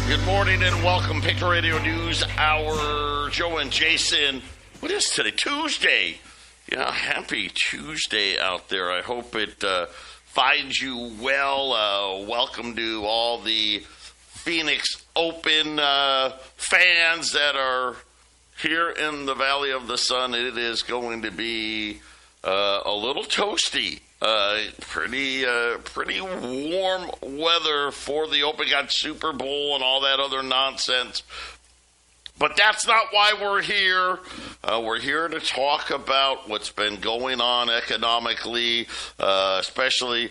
Good morning and welcome, Patriot Radio News Hour. Joe and Jason. What is today? Tuesday. Yeah, happy Tuesday out there. I hope it finds you well. Welcome to all the Phoenix Open fans that are here in the Valley of the Sun. It is going to be a little toasty. Pretty warm weather for the Open. Got Super Bowl and all that other nonsense. But that's not why we're here. We're here to talk about what's been going on economically, especially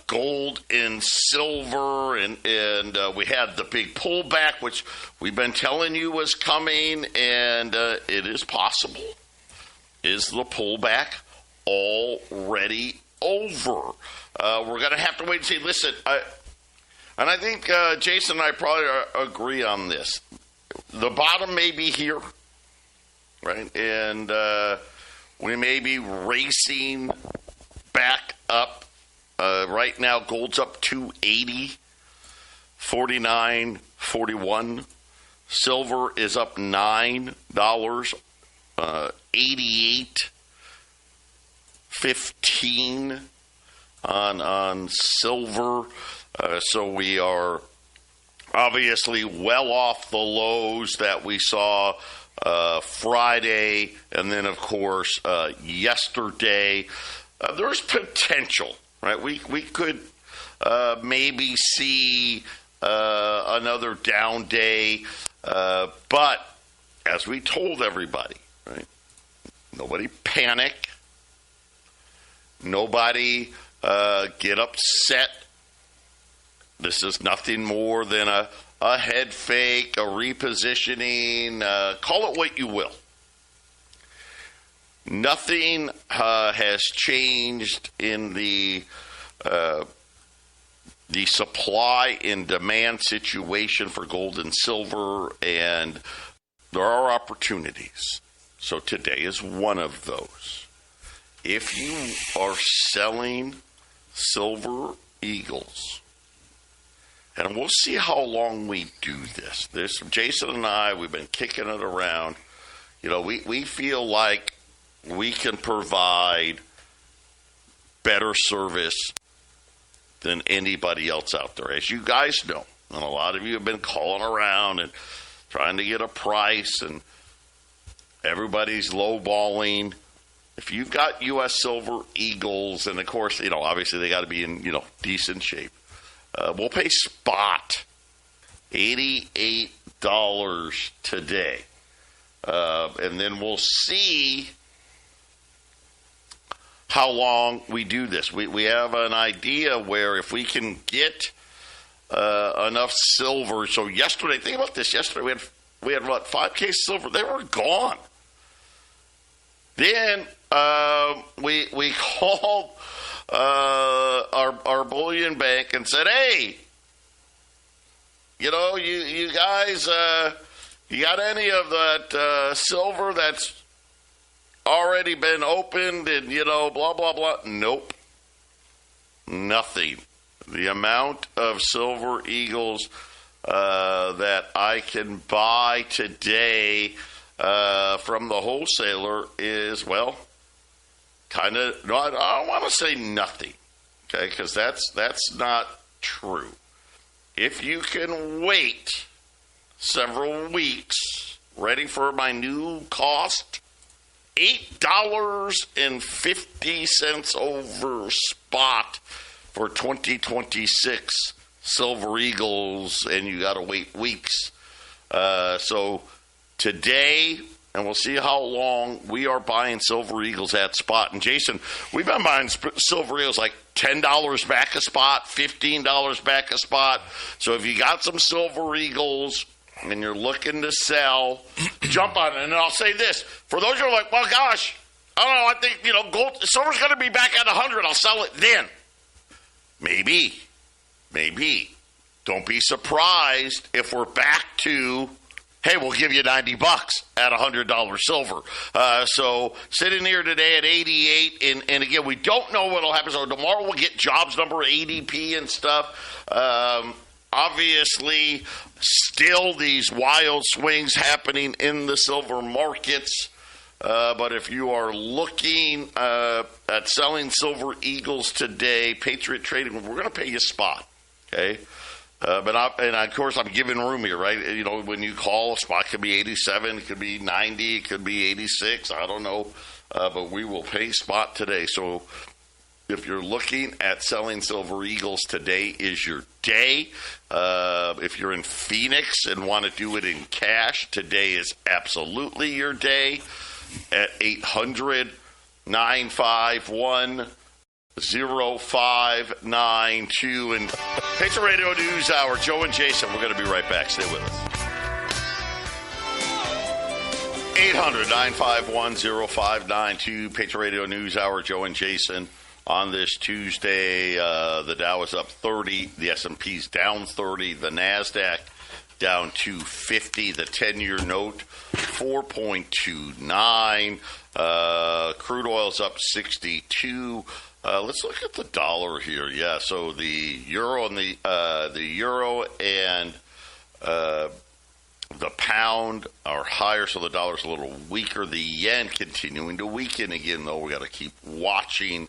gold and silver. And we had the big pullback, which we've been telling you was coming, and it is possible. Is the pullback already over? We're going to have to wait and see. Listen, I think Jason and I probably agree on this. The bottom may be here, right? And we may be racing back up. Right now, gold's up 280, 49.41. Silver is up $9, 88.15 on silver. So we are obviously well off the lows that we saw Friday, and then, of course, yesterday. There's potential, right? We could maybe see another down day, but as we told everybody, right? Nobody panic. Nobody get upset. This is nothing more than a head fake, a repositioning, call it what you will. Nothing has changed in the supply and demand situation for gold and silver, and there are opportunities. So today is one of those. If you are selling Silver Eagles, and we'll see how long we do this. Jason and I, we've been kicking it around. You know, we feel like we can provide better service than anybody else out there. As you guys know, and a lot of you have been calling around and trying to get a price, and everybody's lowballing. If you've got U.S. Silver Eagles, and of course, you know, obviously they got to be in, you know, decent shape. We'll pay spot $88 today. And then we'll see how long we do this. We have an idea where if we can get enough silver. So yesterday, think about this. Yesterday we had what, 5 cases of silver? They were gone. Then we called our bullion bank and said, hey, you know, you guys, you got any of that silver that's already been opened and, you know, blah, blah, blah? Nope. Nothing. The amount of Silver Eagles that I can buy today from the wholesaler is, well, kind of, no, I don't want to say nothing, okay, because that's not true. If you can wait several weeks, ready for my new cost, $8.50 over spot for 2026 Silver Eagles, and you got to wait weeks. So today, and we'll see how long we are buying Silver Eagles at spot. And Jason, we've been buying Silver Eagles like $10 back a spot, $15 back a spot. So if you got some Silver Eagles and you're looking to sell, jump on it. And I'll say this, for those who are like, well, gosh, I don't know, I think, you know, gold, silver's going to be back at 100. I'll sell it then. Maybe. Don't be surprised if we're back to, hey, we'll give you $90 at $100 silver. So sitting here today at 88, and again, we don't know what will happen. So tomorrow we'll get jobs number, ADP and stuff. Obviously, still these wild swings happening in the silver markets. But if you are looking at selling Silver Eagles today, Patriot Trading, we're going to pay you spot. Okay? And of course, I'm giving room here, right? You know, when you call, a spot could be 87, it could be 90, it could be 86. I don't know. But we will pay spot today. So if you're looking at selling Silver Eagles, today is your day. If you're in Phoenix and want to do it in cash, today is absolutely your day at 800-951-0592. And Patriot Radio News Hour, Joe and Jason, we're going to be right back. Stay with us. 800-951-0592, Patriot Radio News Hour, Joe and Jason. On this Tuesday, the Dow is up 30, the S&P's down 30, the NASDAQ down 250, the 10-year note 4.29, crude oil's up 62. Let's look at the dollar here. Yeah, so the euro and the pound are higher, so the dollar's a little weaker. The yen continuing to weaken again, though. We got to keep watching.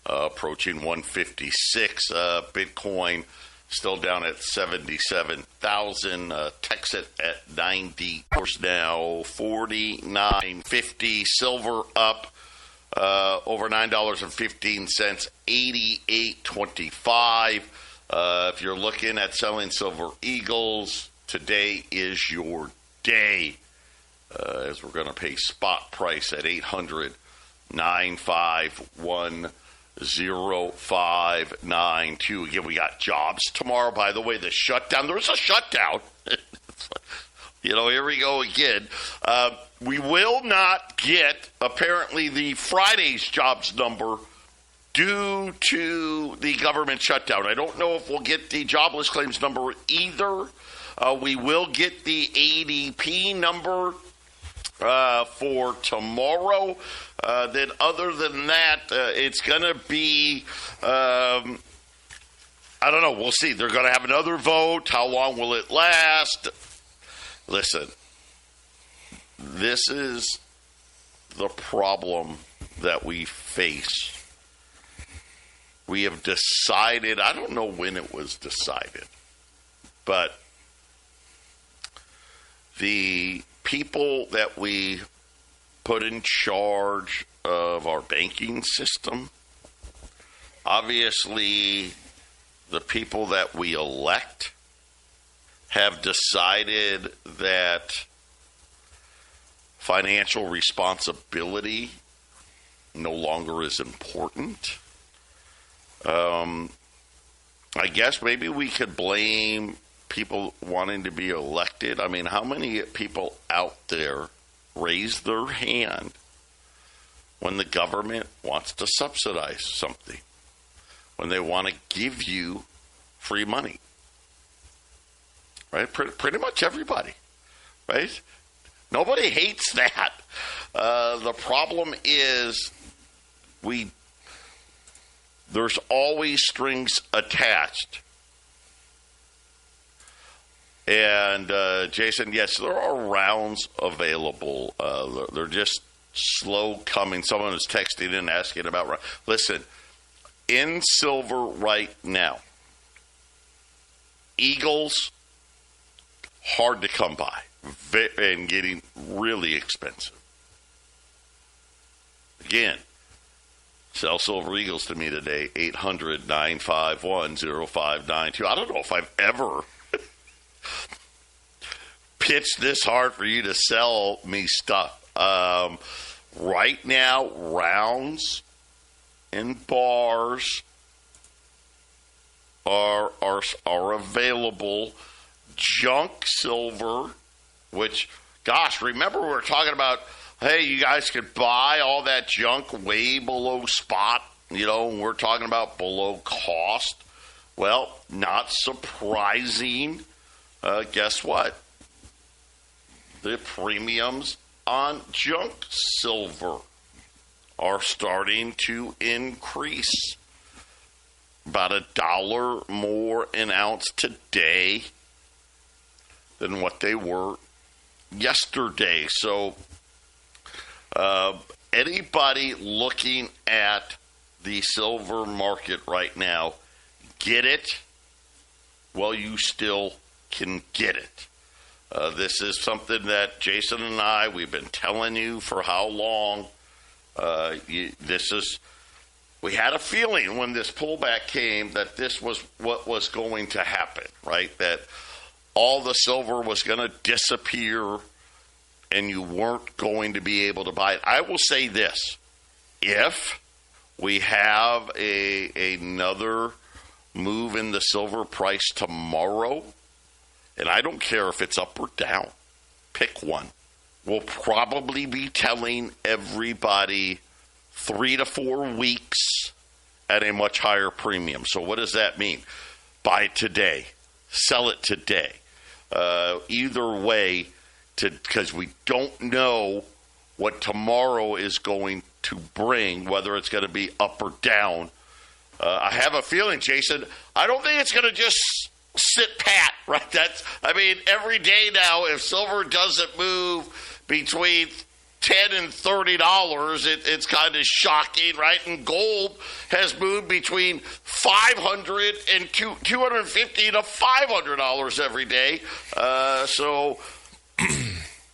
Approaching 156. Bitcoin still down at 77,000. Texas at 90 now, 49.50. Silver up over $9.15, 88.25. If you're looking at selling Silver Eagles, today is your day. As we're going to pay spot price at 800-951-0592. Again, we got jobs tomorrow. By the way, the shutdown. There's a shutdown. Here we go again. We will not get, apparently, the Friday's jobs number due to the government shutdown. I don't know if we'll get the jobless claims number either. We will get the ADP number for tomorrow. Then other than that, it's going to be, I don't know. We'll see. They're going to have another vote. How long will it last? Listen, this is the problem that we face. We have decided, I don't know when it was decided, but the people that we put in charge of our banking system, obviously the people that we elect, have decided that financial responsibility no longer is important. I guess maybe we could blame people wanting to be elected. I mean, how many people out there raise their hand when the government wants to subsidize something, when they want to give you free money? Right? Pretty much everybody, right? Nobody hates that. The problem is there's always strings attached. And, Jason, yes, there are rounds available. They're just slow coming. Someone is texting in asking about. Listen, in silver right now, Eagles, hard to come by and getting really expensive. Again, sell Silver Eagles to me today, 800-951-0592. I don't know if I've ever pitched this hard for you to sell me stuff. Right now, rounds and bars are available. Junk silver, which, gosh, remember we were talking about, hey, you guys could buy all that junk way below spot, and we're talking about below cost. Well, not surprising. Guess what? The premiums on junk silver are starting to increase. about $1 more an ounce today than what they were yesterday. So anybody looking at the silver market right now, get it while you still can get it. This is something that Jason and I, we've been telling you for how long. We had a feeling when this pullback came that this was what was going to happen, right? That all the silver was going to disappear and you weren't going to be able to buy it. I will say this. If we have another move in the silver price tomorrow, and I don't care if it's up or down, pick one. We'll probably be telling everybody 3 to 4 weeks at a much higher premium. So what does that mean? Buy it today. Sell it today. Either way, because we don't know what tomorrow is going to bring, whether it's going to be up or down. I have a feeling, Jason, I don't think it's going to just sit pat, right? Every day now, if silver doesn't move between $10 and $30, it's kind of shocking, right? And gold has moved between $500 and $250 to $500 every day. So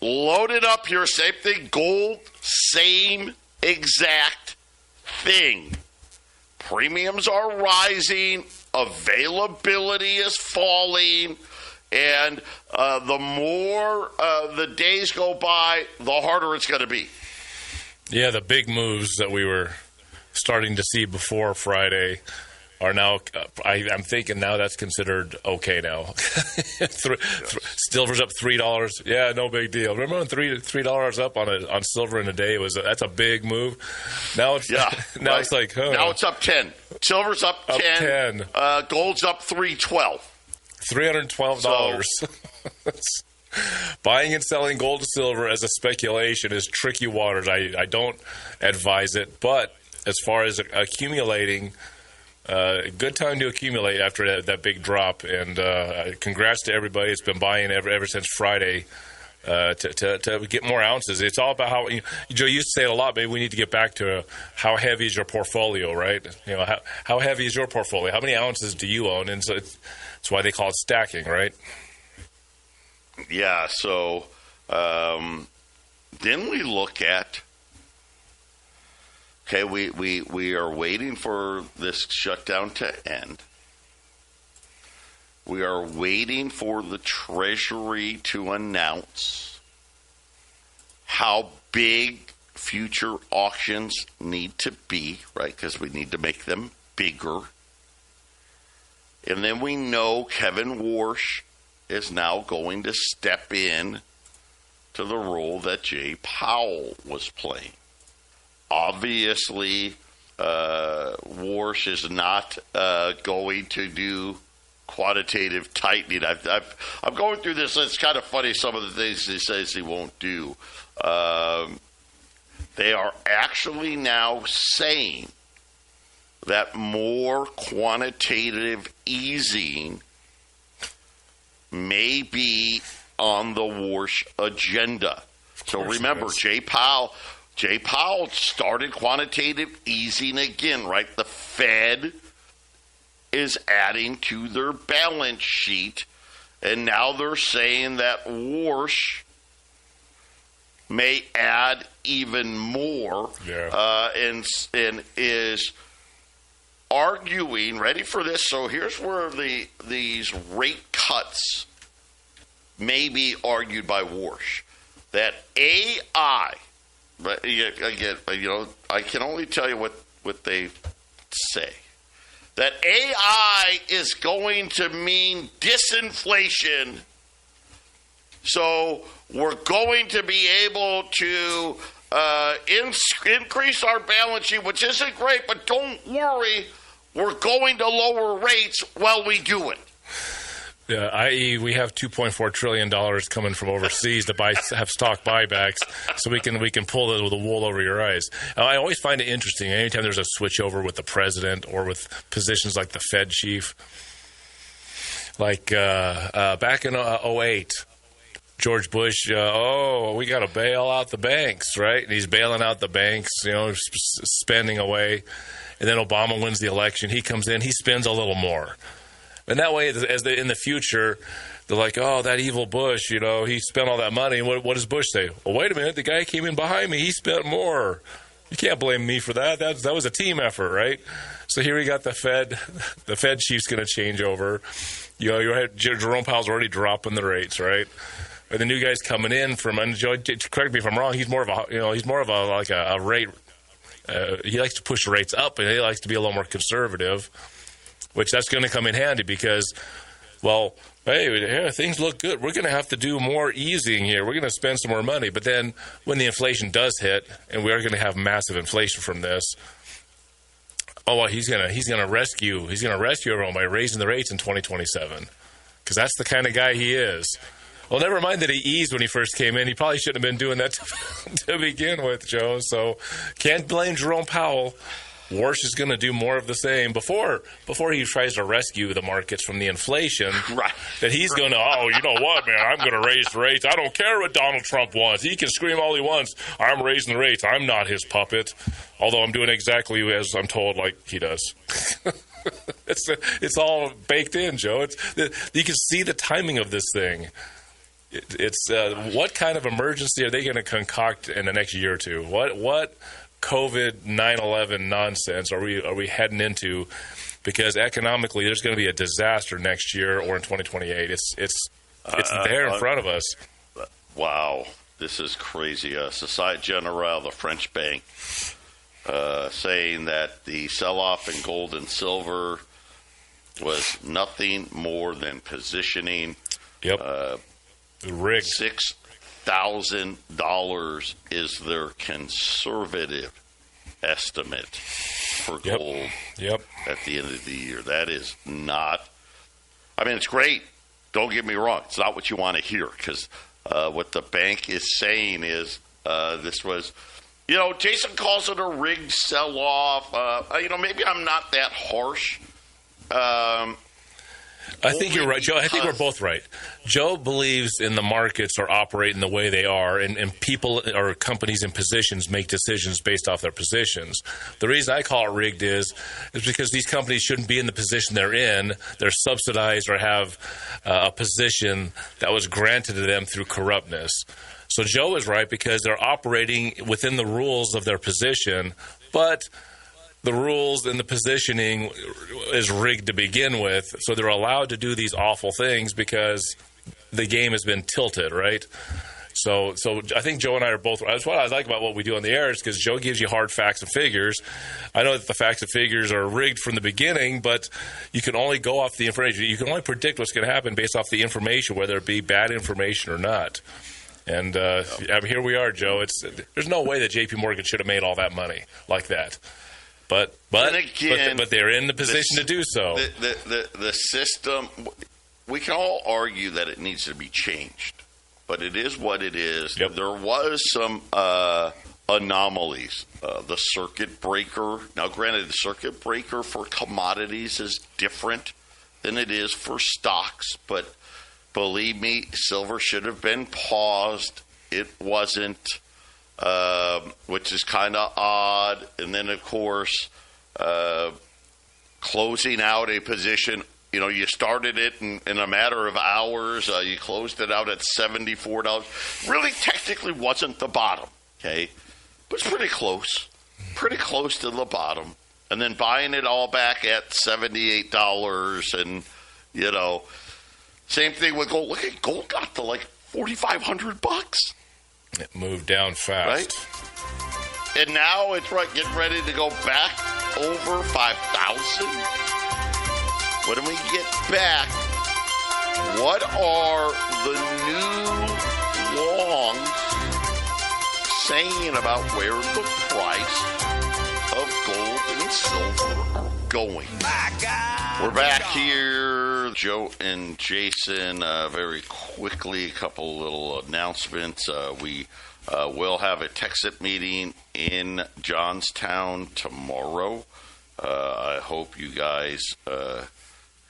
load it up here. Same thing. Gold, same exact thing. Premiums are rising. Availability is falling. And the more the days go by, the harder it's going to be. Yeah, the big moves that we were starting to see before Friday are now, I'm thinking now that's considered okay now. Silver's up $3. Yeah, no big deal. Remember when $3 up on silver in a day? That's a big move. Now it's now it's like, now it's up 10. Silver's up 10. Gold's up $312. $312. Buying and selling gold and silver as a speculation is tricky waters. I don't advise it, but as far as accumulating, good time to accumulate after that big drop. And congrats to everybody that's been buying ever since Friday to get more ounces. It's all about how Joe used to say it a lot. Maybe we need to get back to how heavy is your portfolio, right? How heavy is your portfolio? How many ounces do you own? And so that's why they call it stacking, right? Yeah. So then we look at. Okay, we are waiting for this shutdown to end. We are waiting for the Treasury to announce how big future auctions need to be, right? Because we need to make them bigger. And then we know Kevin Warsh is now going to step in to the role that Jay Powell was playing. Obviously, Warsh is not going to do quantitative tightening. I'm going through this. It's kind of funny, some of the things he says he won't do. They are actually now saying that more quantitative easing may be on the Warsh agenda. So remember, Jay Powell started quantitative easing again, right? The Fed is adding to their balance sheet, and now they're saying that Warsh may add even more, and is arguing, ready for this, so here's where these rate cuts may be argued by Warsh, that AI, but again, I can only tell you what they say. That AI is going to mean disinflation. So we're going to be able to increase our balance sheet, which isn't great, but don't worry, we're going to lower rates while we do it. i.e., we have $2.4 trillion coming from overseas to have stock buybacks, so we can pull the wool over your eyes. I always find it interesting anytime there's a switchover with the president or with positions like the Fed chief. Like back in 2008, George Bush, we got to bail out the banks, right? And he's bailing out the banks, spending away. And then Obama wins the election. He comes in, he spends a little more. And that way, in the future, they're like, oh, that evil Bush, he spent all that money. And what does Bush say? Well, wait a minute, the guy came in behind me, he spent more. You can't blame me for that. That was a team effort, right? So here we got the Fed. The Fed chief's going to change over. Jerome Powell's already dropping the rates, right? And the new guy's coming in and Joe, correct me if I'm wrong. He's more of a rate. He likes to push rates up, and he likes to be a little more conservative, which that's going to come in handy because, well, hey, things look good. We're going to have to do more easing here. We're going to spend some more money. But then when the inflation does hit, and we are going to have massive inflation from this, he's going to rescue everyone by raising the rates in 2027 because that's the kind of guy he is. Well, never mind that he eased when he first came in. He probably shouldn't have been doing that to begin with, Joe. So can't blame Jerome Powell. Warsh is going to do more of the same before he tries to rescue the markets from the inflation. Right. That he's going to, you know what, man, I'm going to raise the rates. I don't care what Donald Trump wants. He can scream all he wants. I'm raising the rates. I'm not his puppet, although I'm doing exactly as I'm told like he does. It's all baked in, Joe. You can see the timing of this thing. It's what kind of emergency are they going to concoct in the next year or two? What COVID 9/11 nonsense are we heading into? Because economically, there's going to be a disaster next year or in 2028. It's there in front of us. Wow, this is crazy. Societe Generale, the French bank, saying that the sell-off in gold and silver was nothing more than positioning. Yep. Rigged. $6,000 is their conservative estimate for gold at the end of the year. That is not, it's great. Don't get me wrong. It's not what you want to hear because what the bank is saying is this was, Jason calls it a rigged sell-off. Maybe I'm not that harsh. I think you're right, Joe. I think we're both right. Joe believes in the markets are operating the way they are, and people or companies in positions make decisions based off their positions. The reason I call it rigged is because these companies shouldn't be in the position they're in. They're subsidized or have a position that was granted to them through corruptness. So Joe is right because they're operating within the rules of their position, but the rules and the positioning is rigged to begin with, so they're allowed to do these awful things because the game has been tilted, right? So I think Joe and I are both. That's what I like about what we do on the air is because Joe gives you hard facts and figures. I know that the facts and figures are rigged from the beginning, but you can only go off the information. You can only predict what's going to happen based off the information, whether it be bad information or not. And here we are, Joe. There's no way that J.P. Morgan should have made all that money like that. But they're in the position to do so. The system, we can all argue that it needs to be changed, but it is what it is. Yep. There was some anomalies. The circuit breaker, now granted, the circuit breaker for commodities is different than it is for stocks, but believe me, silver should have been paused. It wasn't. Which is kind of odd. And then, of course, closing out a position, you started it in a matter of hours. You closed it out at $74. Really, technically wasn't the bottom, okay? But it's pretty close to the bottom. And then buying it all back at $78 and, same thing with gold. Look at gold got to like $4,500. It moved down fast. Right? And now it's getting ready to go back over 5,000. When we get back, what are the new longs saying about where the price of gold and silver are going? We're back here Joe and Jason, very quickly, a couple little announcements. We will have a Texit meeting in Johnstown tomorrow. I hope you guys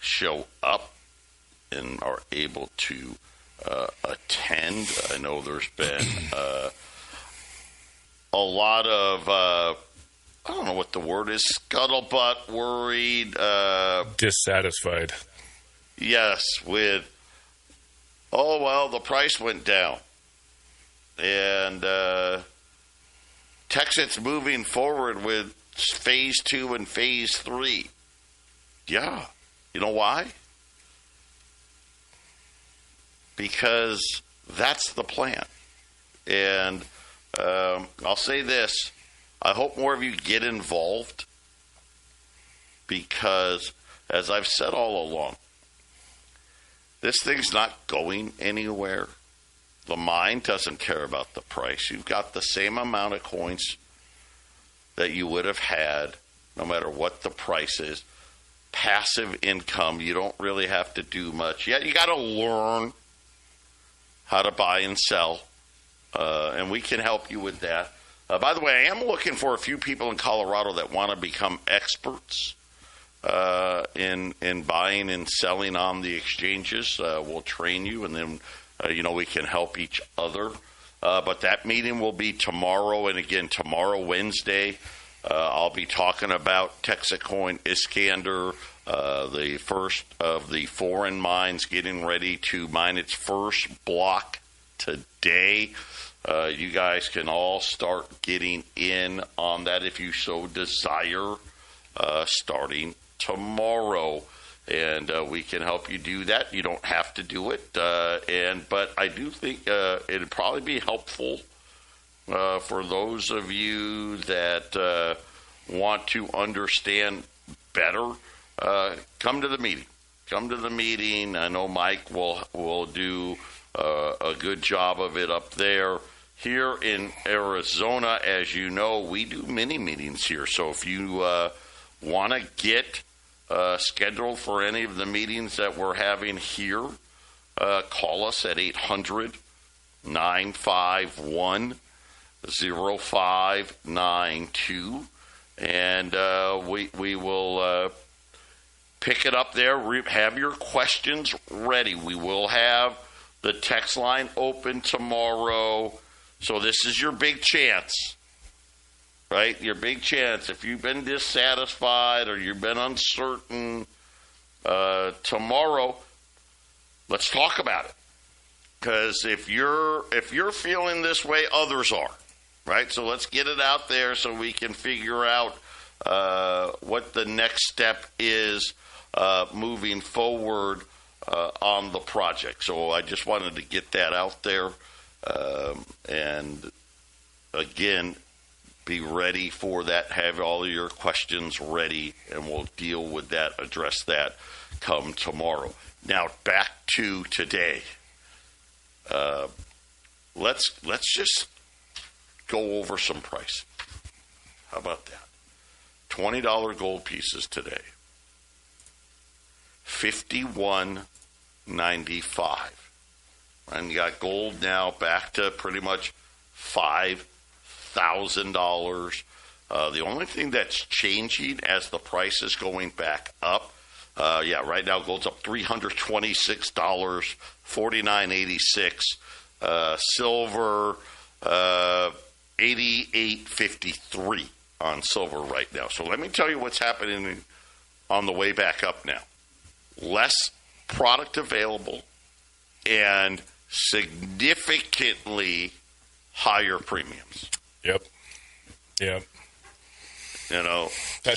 show up and are able to attend. I know there's been a lot of, I don't know what the word is, scuttlebutt, worried. Dissatisfied. Yes, with, oh, well, the price went down. And Texit's moving forward with Phase 2 and Phase 3. Yeah. You know why? Because that's the plan. And I'll say this. I hope more of you get involved because, as I've said all along, this thing's not going anywhere. The mine doesn't care about the price. You've got the same amount of coins that you would have had no matter what the price is. Passive income, you don't really have to do much. Yeah, you got to learn how to buy and sell, and we can help you with that. By the way, I am looking for a few people in Colorado that want to become experts in buying and selling on the exchanges. We'll train you, and then we can help each other. But that meeting will be tomorrow, and again, tomorrow, Wednesday, I'll be talking about Texacoin Iskander, the first of the foreign mines getting ready to mine its first block today. You guys can all start getting in on that if you so desire, starting tomorrow. And we can help you do that. You don't have to do it. But I do think it'd probably be helpful for those of you that want to understand better. Come to the meeting. Come to the meeting. I know Mike will do a good job of it up there. Here in Arizona, as you know, we do mini meetings here. So if you want to get scheduled for any of the meetings that we're having here, call us at 800-951-0592, and we will pick it up there. Have your questions ready. We will have the text line open tomorrow. So this is your big chance, right? Your big chance. If you've been dissatisfied or you've been uncertain, tomorrow, let's talk about it. Because if you're feeling this way, others are, right? So let's get it out there so we can figure out what the next step is moving forward on the project. So I just wanted to get that out there. And again, be ready for that. Have all of your questions ready, and we'll deal with that, address that come tomorrow. Now, back to today. Let's just go over some pricing. How about that? $20 gold pieces today. $51.95. And you got gold now back to pretty much $5,000. The only thing that's changing as the price is going back up, right now gold's up $326, $49.86. Silver, $88.53 on silver right now. So let me tell you what's happening on the way back up now. Less product available and significantly higher premiums. Yep. That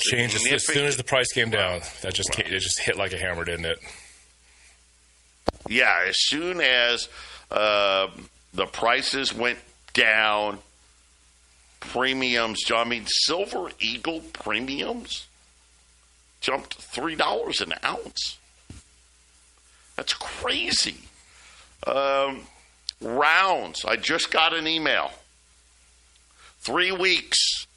changed as soon as the price came down. It just hit like a hammer, didn't it? Yeah, as soon as the prices went down, premiums. Silver Eagle premiums jumped $3 an ounce. That's crazy. Rounds. I just got an email. 3 weeks.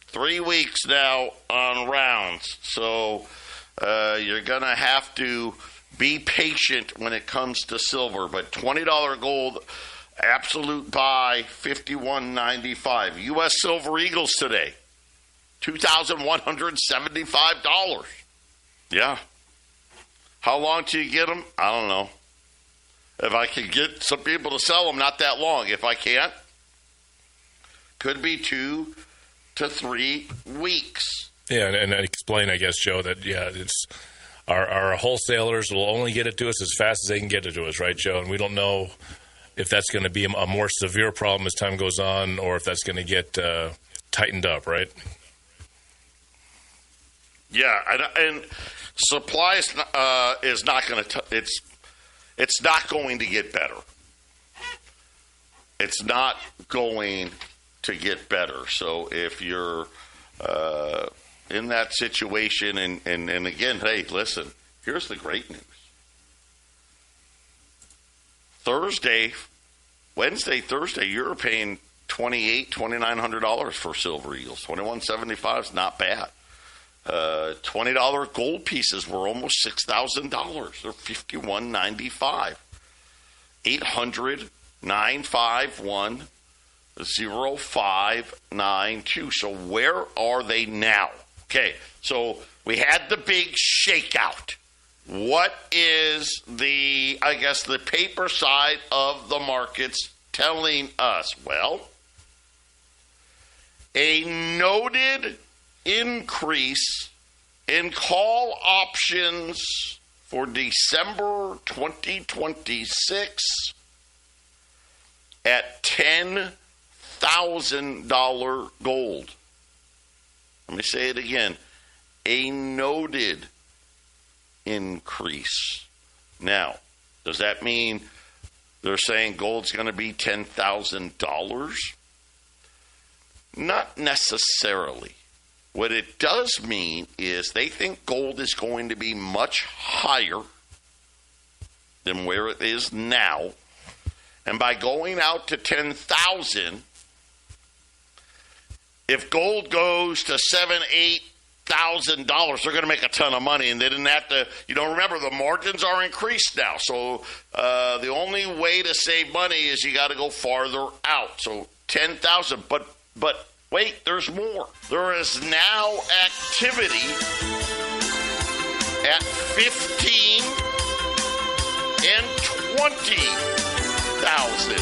3 weeks now on rounds. So You're going to have to be patient when it comes to silver. But $20 gold, absolute buy, $51.95. U.S. Silver Eagles today, $2,175. Yeah. How long till you get them? I don't know. If I can get some people to sell them, not that long. If I can't, could be 2 to 3 weeks. Yeah, and explain, I guess, Joe, that, it's our wholesalers will only get it to us as fast as they can get it to us, right, Joe? And we don't know if that's going to be a more severe problem as time goes on or if that's going to get tightened up, right? Yeah, and supply is not going to it's not going to get better. It's not going to get better. So if you're in that situation, and again, hey, listen, here's the great news. Wednesday, Thursday, you're paying $2,900 for Silver Eagles. $2,175 is not bad. $20 gold pieces were almost $6,000. They're $51.95. 800-951-0592. So where are they now? Okay, so we had the big shakeout. What is the paper side of the markets telling us? Well, a noted increase in call options for December 2026 at $10,000 gold. Let me say it again. A noted increase. Now, does that mean they're saying gold's going to be $10,000? Not necessarily. What it does mean is they think gold is going to be much higher than where it is now. And by going out to 10,000, if gold goes to $7,000-8,000, they're going to make a ton of money, and they didn't have to. Remember, the margins are increased now. So the only way to save money is you got to go farther out. So 10,000, but wait, there's more. There is now activity at 15 and 20,000.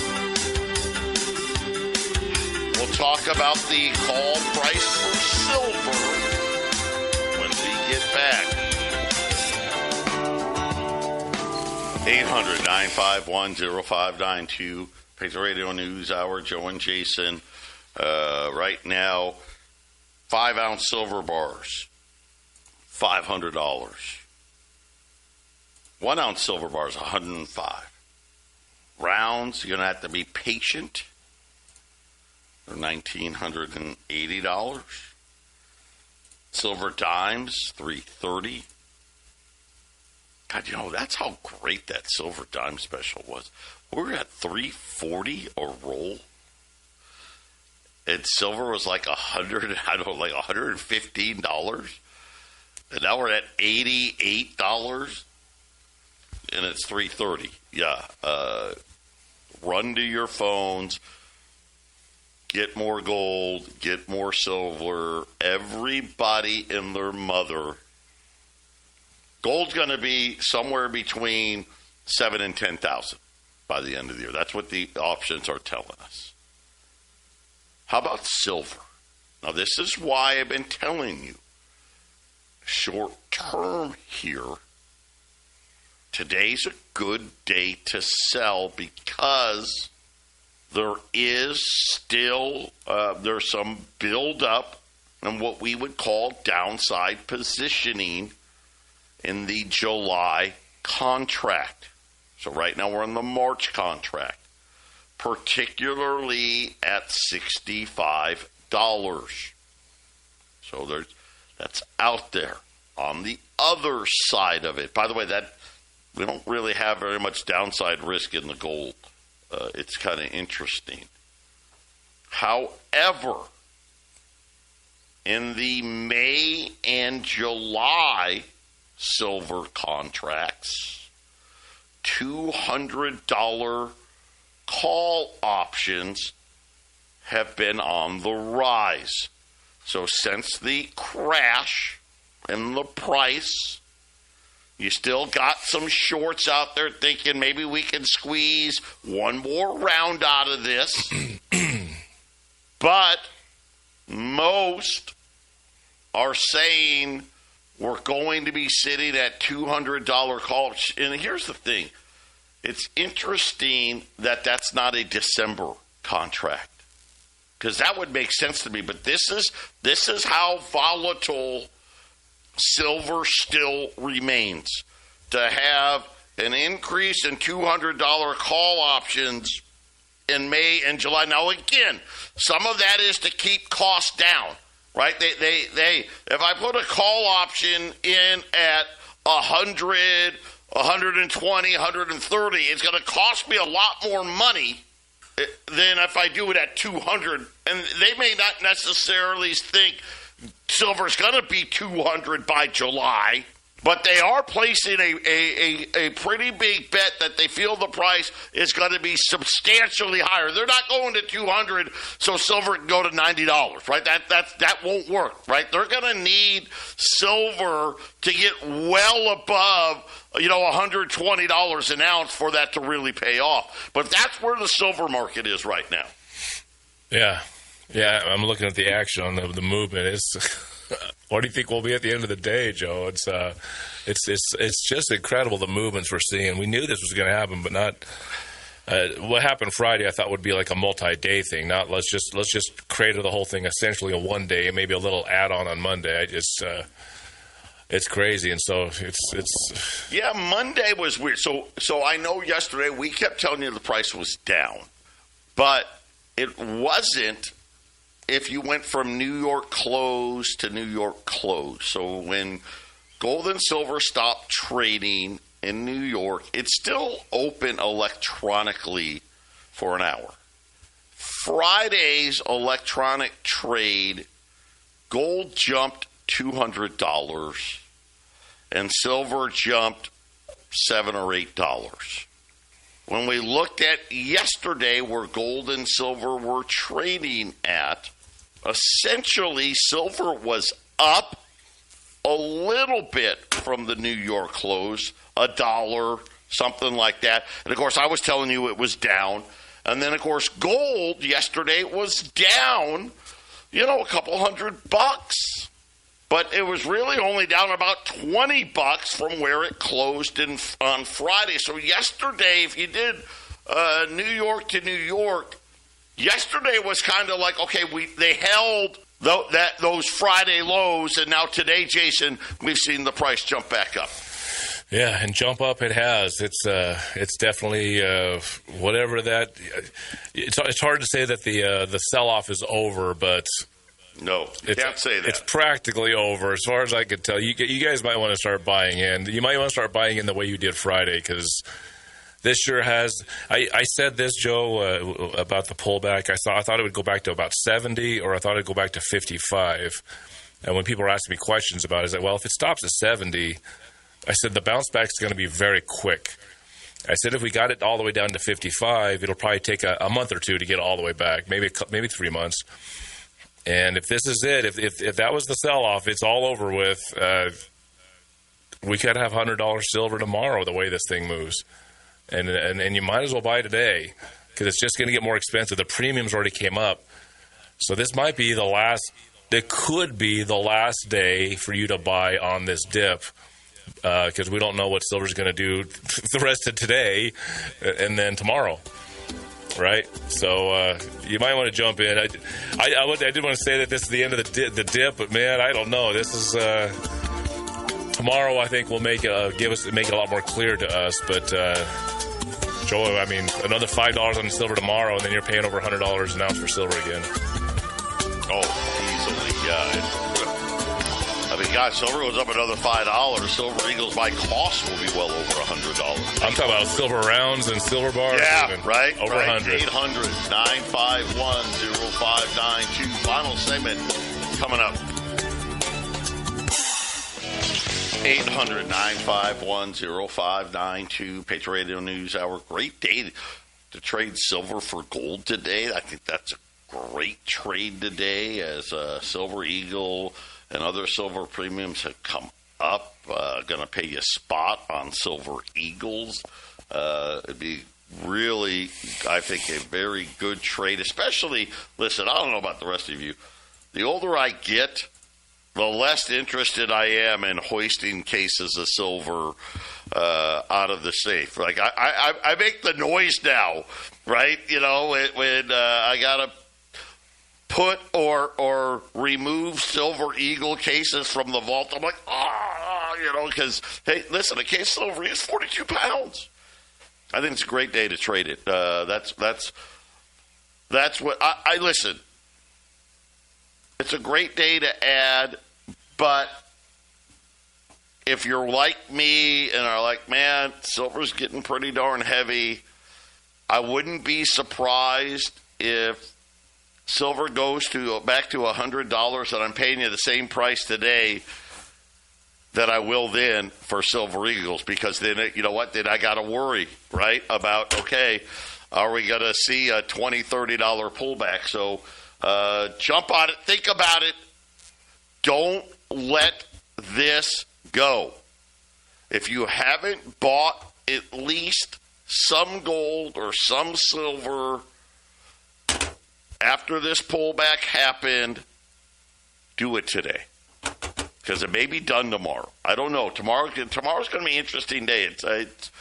We'll talk about the call price for silver when we get back. 800-951-0592. Patriot Radio News Hour. Joe and Jason. Right now, 5-ounce silver bars, $500. 1-ounce silver bars, $105. Rounds, you're going to have to be patient. They're $1,980. Silver dimes, $330. God, that's how great that silver dime special was. We're at $340 a roll. And silver was like $115. And now we're at $88. And it's $330. Yeah. Run to your phones. Get more gold. Get more silver. Everybody and their mother. Gold's going to be somewhere between 7,000 and 10,000 by the end of the year. That's what the options are telling us. How about silver? Now, this is why I've been telling you. Short term here. Today's a good day to sell because there is still there's some build-up and what we would call downside positioning in the July contract. So right now we're in the March contract, particularly at $65. So that's out there. On the other side of it, by the way, that we don't really have very much downside risk in the gold. It's kind of interesting. However, in the May and July silver contracts, $200 call options have been on the rise. So since the crash in the price, you still got some shorts out there thinking maybe we can squeeze one more round out of this. But most are saying we're going to be sitting at $200 calls. And here's the thing. It's interesting that that's not a December contract, because that would make sense to me. But this is how volatile silver still remains. To have an increase in $200 call options in May and July. Now, again, some of that is to keep costs down, right? They if I put a call option in at 100, 120, 130, it's going to cost me a lot more money than if I do it at 200. And they may not necessarily think silver's going to be 200 by July, but they are placing a pretty big bet that they feel the price is going to be substantially higher. They're not going to 200 so silver can go to $90, right? That won't work, right? They're going to need silver to get well above, $120 an ounce for that to really pay off. But that's where the silver market is right now. Yeah, I'm looking at the action on the movement. What do you think we'll be at the end of the day, Joe? It's just incredible, the movements we're seeing. We knew this was going to happen, but not what happened Friday. I thought would be like a multi-day thing. Not let's just create the whole thing essentially a one day and maybe a little add-on on Monday. It's crazy, and so it's yeah. Monday was weird. So I know yesterday we kept telling you the price was down, but it wasn't. If you went from New York close to New York close. So when gold and silver stopped trading in New York, it's still open electronically for an hour. Friday's electronic trade, gold jumped $200 and silver jumped $7 or $8. When we looked at yesterday where gold and silver were trading at, essentially silver was up a little bit from the New York close, $1, something like that. And, of course, I was telling you it was down. And then, of course, gold yesterday was down, a couple $100. But it was really only down about $20 from where it closed on Friday. So yesterday, if you did New York to New York, yesterday was kind of like, okay, they held those Friday lows, and now today, Jason, we've seen the price jump back up. Yeah, and jump up it has. It's definitely whatever that. It's hard to say that the sell-off is over, but. No, you can't say that. It's practically over, as far as I could tell. You guys might want to start buying in. You might want to start buying in the way you did Friday, because this sure has. I said this, Joe, about the pullback. I thought it would go back to about 70, or I thought it would go back to 55. And when people were asking me questions about it, I said, well, if it stops at 70, I said the bounce back is going to be very quick. I said if we got it all the way down to 55, it'll probably take a month or two to get all the way back, maybe 3 months. And if this is it, if that was the sell-off, it's all over with. We could have $100 silver tomorrow the way this thing moves. And you might as well buy today, because it's just going to get more expensive. The premiums already came up. So this might be it could be the last day for you to buy on this dip, because we don't know what silver's going to do the rest of today and then tomorrow. Right, so you might want to jump in. I did want to say that this is the end of the dip, but man, I don't know. This is tomorrow. I think will make it a lot more clear to us. But Joe, I mean, another $5 on silver tomorrow, and then you're paying over $100 an ounce for silver again. Oh, easily, yeah. I mean, guys, silver goes up another $5. Silver Eagles by cost will be well over $100. I'm talking about silver rounds and silver bars. Yeah, even. right. Over 100. 800-951-0592. Final segment coming up. 800-951-0592, Patriot Radio News Hour. Great day to trade silver for gold today. I think that's a great trade today as Silver Eagle and other silver premiums have come up. Going to pay you spot on Silver Eagles. It'd be really, I think, a very good trade, especially, listen, I don't know about the rest of you. The older I get, the less interested I am in hoisting cases of silver out of the safe. Like I make the noise now, right? You know, when I gotta put or remove Silver Eagle cases from the vault, I'm like, you know, because hey, listen, a case of silver is 42 pounds. I think it's a great day to trade it. That's what I listen. It's a great day to add. But if you're like me and are like, man, silver's getting pretty darn heavy, I wouldn't be surprised if silver goes back to $100 and I'm paying you the same price today that I will then for Silver Eagles, because then, you know what, then I got to worry, right, about, okay, are we going to see a $20, $30 pullback? So jump on it, think about it. Don't let this go. If you haven't bought at least some gold or some silver after this pullback happened, do it today. Because it may be done tomorrow. I don't know. Tomorrow's going to be an interesting day. It's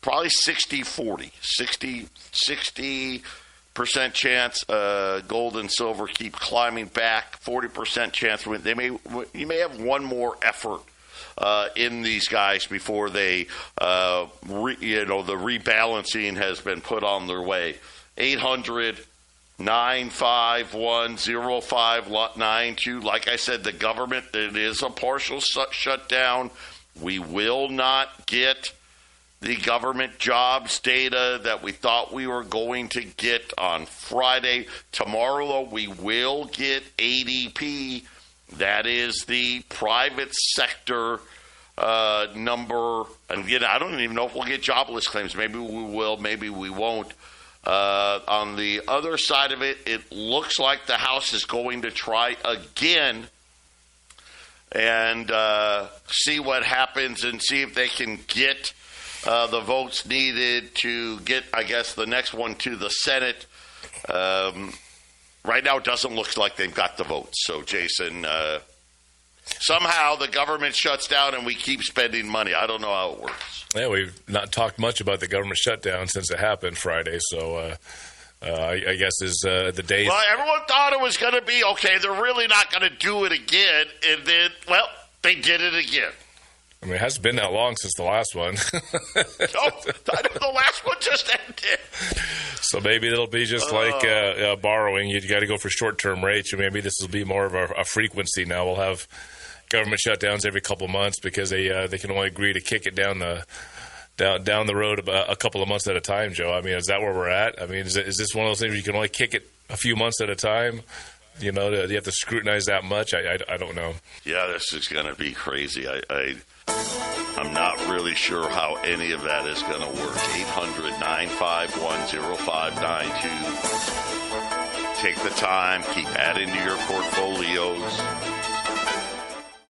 probably 60-40. 60% chance gold and silver keep climbing back. 40% chance you may have one more effort in these guys before they the rebalancing has been put on their way. 800-951-0592. Like I said, the government, it is a partial shutdown. We will not get the government jobs data that we thought we were going to get on Friday. Tomorrow, though, we will get ADP. That is the private sector number. And again, I don't even know if we'll get jobless claims. Maybe we will, maybe we won't. On the other side of it, it looks like the House is going to try again and see what happens and see if they can get the votes needed to get, I guess, the next one to the Senate. Right now, it doesn't look like they've got the votes. So, Jason, somehow the government shuts down and we keep spending money. I don't know how it works. Yeah, we've not talked much about the government shutdown since it happened Friday. So, I guess is the day. Well, everyone thought it was going to be, okay, they're really not going to do it again. And then, well, they did it again. I mean, it hasn't been that long since the last one. The last one just ended. So maybe it'll be just like borrowing. You got to go for short-term rates, and maybe this will be more of a frequency now. We'll have government shutdowns every couple of months because they can only agree to kick it down the road about a couple of months at a time, Joe. I mean, is that where we're at? I mean, is this one of those things where you can only kick it a few months at a time? You know, do you have to scrutinize that much? I don't know. Yeah, this is going to be crazy. I'm not really sure how any of that is going to work. 800-951-0592. Take the time. Keep adding to your portfolios.